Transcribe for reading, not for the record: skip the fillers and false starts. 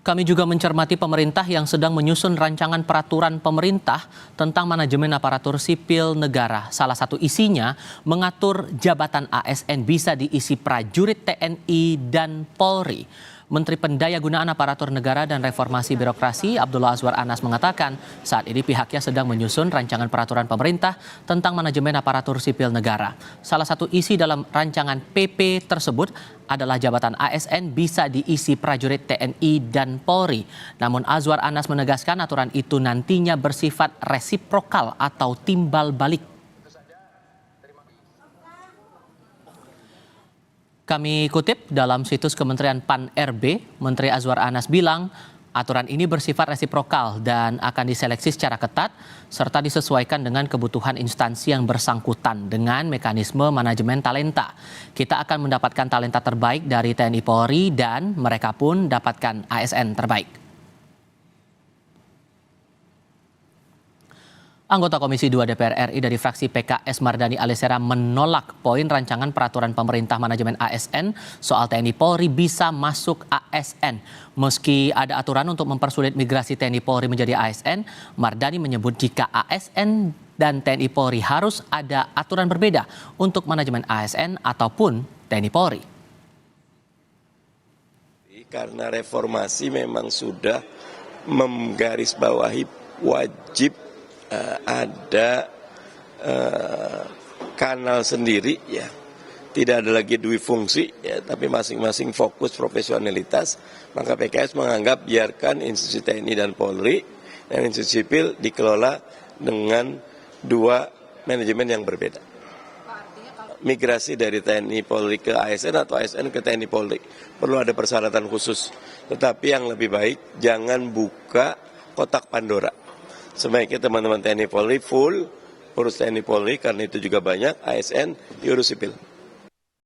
Kami juga mencermati pemerintah yang sedang menyusun rancangan peraturan pemerintah tentang manajemen aparatur sipil negara. Salah satu isinya mengatur jabatan ASN bisa diisi prajurit TNI dan Polri. Menteri Pendayagunaan Aparatur Negara dan Reformasi Birokrasi Abdullah Azwar Anas mengatakan saat ini pihaknya sedang menyusun rancangan peraturan pemerintah tentang manajemen aparatur sipil negara. Salah satu isi dalam rancangan PP tersebut adalah jabatan ASN bisa diisi prajurit TNI dan Polri. Namun Azwar Anas menegaskan aturan itu nantinya bersifat resiprokal atau timbal balik. Kami kutip dalam situs Kementerian Pan-RB, Menteri Azwar Anas bilang aturan ini bersifat resiprokal dan akan diseleksi secara ketat serta disesuaikan dengan kebutuhan instansi yang bersangkutan dengan mekanisme manajemen talenta. Kita akan mendapatkan talenta terbaik dari TNI Polri dan mereka pun dapatkan ASN terbaik. Anggota Komisi 2 DPR RI dari fraksi PKS Mardani Alisera menolak poin rancangan peraturan pemerintah manajemen ASN soal TNI Polri bisa masuk ASN. Meski ada aturan untuk mempersulit migrasi TNI Polri menjadi ASN, Mardani menyebut jika ASN dan TNI Polri harus ada aturan berbeda untuk manajemen ASN ataupun TNI Polri. Karena reformasi memang sudah menggarisbawahi wajib ada kanal sendiri, ya, tidak ada lagi dui fungsi, ya, tapi masing-masing fokus profesionalitas. Maka PKS menganggap biarkan institusi TNI dan Polri dan institusi sipil dikelola dengan dua manajemen yang berbeda. Migrasi dari TNI Polri ke ASN atau ASN ke TNI Polri perlu ada persyaratan khusus. Tetapi yang lebih baik jangan buka kotak Pandora. Sebaiknya teman-teman TNI Polri full urus TNI Polri karena itu juga banyak, ASN diurus sipil.